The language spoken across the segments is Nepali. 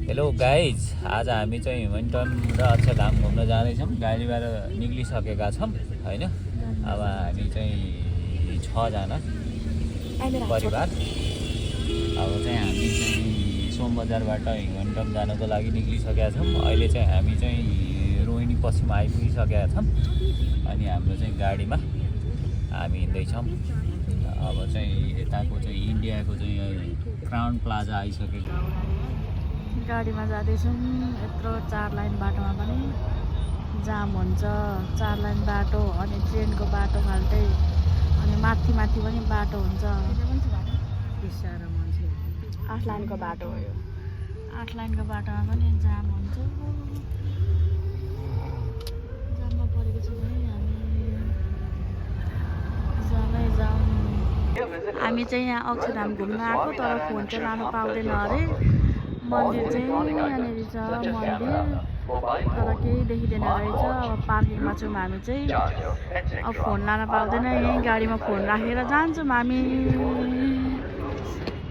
हेलो गाइज, आज हामी चाहिँ हिमालयन र अक्षरधाम घुम्न जाँदैछौँ। गाडीबाट निक्लिसकेका छौँ होइन। अब हामी चाहिँ 6 जना परिवार। अब चाहिँ हामी चाहिँ सोमबजारबाट हिमालयन जानको लागि निक्लिसकेका छौँ। अहिले चाहिँ हामी चाहिँ रोहिणी पश्चिम आइपुगिसकेका छौँ अनि हाम्रो चाहिँ गाडीमा हामी हिँड्दैछौँ। अब चाहिँ यताको चाहिँ इन्डियाको चाहिँ क्राउन प्लाजा आइसकेको। गाडीमा जाँदैछौँ। यत्रो 4 लाइन बाटोमा पनि जाम हुन्छ। 4 लाइन बाटो अनि ट्रेनको बाटो फाल्टै अनि माथि माथि पनि बाटो हुन्छ। 8 लाइनको बाटो हो यो। 8 लाइनको बाटोमा पनि जाम हुन्छ। जाममा परेको छ भने हामी जाम। हामी चाहिँ यहाँ अक्षरधाम घुम्न आएको, तर फोन चाहिँ लानु पाउँदैन अरे। मन्दिर चाहिँ यहाँनिर छ मन्दिर, तर केही देखिँदैन रहेछ। अब पार्किङमा छौँ हामी चाहिँ। अब फोन लान पाउँदैन, यहीँ गाडीमा फोन राखेर जान्छौँ हामी।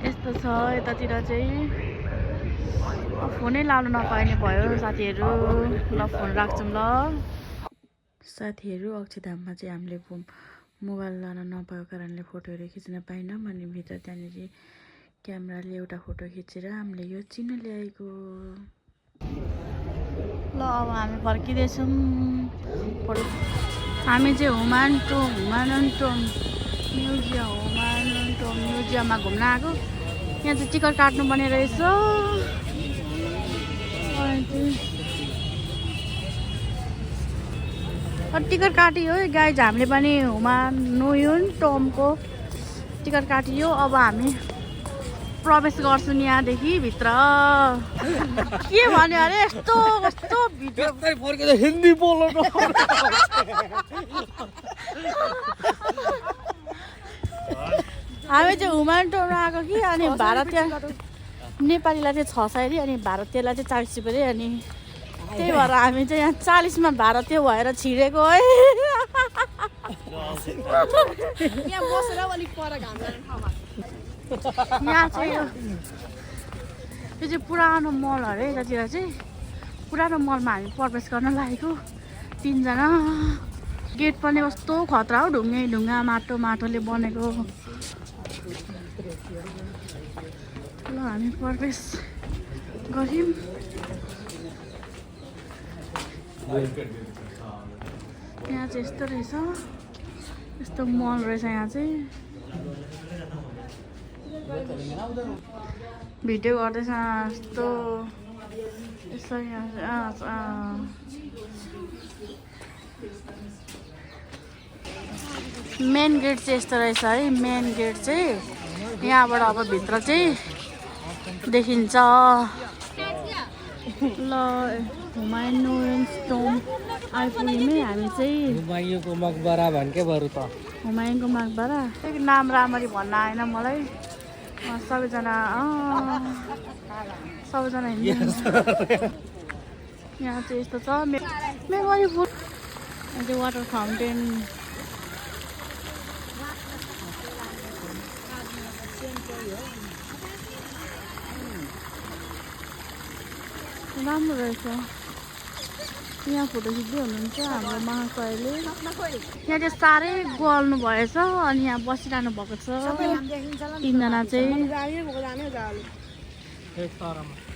यस्तो छ यतातिर चाहिँ। अब फोनै लानु नपाइने भयो साथीहरू। ल फोन राख्छौँ ल साथीहरू। अक्षरधाममा चाहिँ हामीले मोबाइल लान नपाएको कारणले फोटोहरू खिच्न पाइनौँ। अनि भित्र त्यहाँनिर क्यामेराले एउटा फोटो खिचेर हामीले यो चिन्ह ल्याएको। ल अब हामी फर्किँदैछौँ। हामी चाहिँ हुमानटोम म्युजियममा घुम्न आएको। यहाँ चाहिँ टिकट काट्नुपर्ने रहेछ। टिकट काटियो गाइज, हामीले पनि हुमानटोमको टिकट काटियो। अब हामी प्रवेश गर्छौँ यहाँदेखि भित्र। के भन्यो अरे यस्तो कस्तो भिडियो हिन्दी बोल्नु। हामी चाहिँ हुमानटोम आएको कि अनि भारतीय नेपालीलाई चाहिँ 600 अरे अनि भारतीयलाई चाहिँ 40 रुपियाँ अरे। अनि त्यही भएर हामी चाहिँ यहाँ 40मा भारतीय भएर छिरेको है। यहाँ बसेर अलिक पर घाम जाने ठाउँमा यहाँ चाहिँ यो चाहिँ पुरानो मल अरे। यतातिर चाहिँ पुरानो मलमा हामी प्रवेश गर्न लागेको 3 जना। गेट पनि कस्तो खतरा हो, ढुङ्गा माटोले बनेको। ल हामी प्रवेश गऱ्यौँ। यहाँ चाहिँ यस्तो रहेछ, यस्तो मल रहेछ यहाँ चाहिँ। भिडियो गर्दैछ यस्तो यहाँ मेन गेट चाहिँ यस्तो रहेछ है। मेन गेट चाहिँ यहाँबाट अब भित्र चाहिँ देखिन्छ। ल हुमायूँ आइपुग्यौँ हामी चाहिँ। हुमायूँको मकबरा भन्के बरु त हुमायूँको मकबरा नाम राम्ररी भन्न आएन मलाई। सबैजना हिँड्नु। यहाँ चाहिँ यस्तो छ मेमोरी फुड। यहाँ चाहिँ वाटर फाउन्टेन। राम्रो रहेछ। यहाँ फोटो खिच्दै हुनुहुन्छ हाम्रो महाशयले। यहाँ चाहिँ साह्रै गल्नु भएछ अनि यहाँ बसिरहनु भएको छ 3 जना चाहिँ।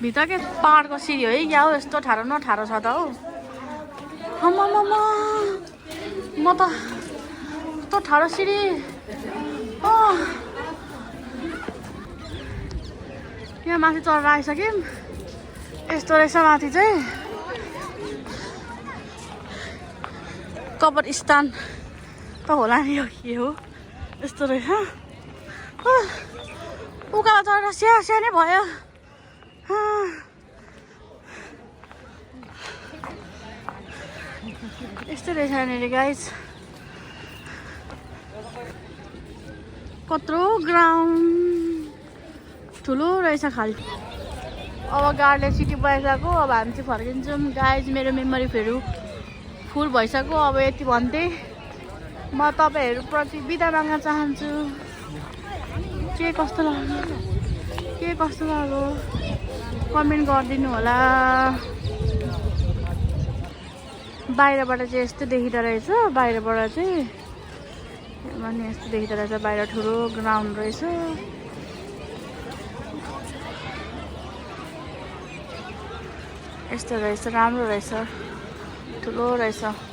भित्र के पाहाडको सिँढी हो है क्या हो, यस्तो ठाडो न ठाडो छ त हौ। म त यस्तो ठाडो सिँढी। यहाँ माथि चढेर आइसक्यौँ। यस्तो रहेछ माथि चाहिँ कबर स्थान त होला नि, यो के हो यस्तो रहेछ। उकालो चढेर स्या नै भयो। यस्तो रहेछ यहाँनिर गाइज। कत्रो ग्राउन्ड ठुलो रहेछ खालि। अब गाडीले सिटी बजाइसक्यो। अब हामी चाहिँ फर्किन्छौँ गाइज। मेरो मेमोरीहरू फुल भइसक्यो। अब यति भन्दै म तपाईँहरूप्रति बिदा माग्न चाहन्छु। के कस्तो लाग्यो कमेन्ट गरिदिनु होला। बाहिरबाट चाहिँ यस्तो देखिँदो रहेछ, बाहिरबाट चाहिँ अनि यस्तो देखिँदो रहेछ। बाहिर ठुलो ग्राउन्ड रहेछ। यस्तो रहेछ, राम्रो रहेछ, ठुलो रहेछ।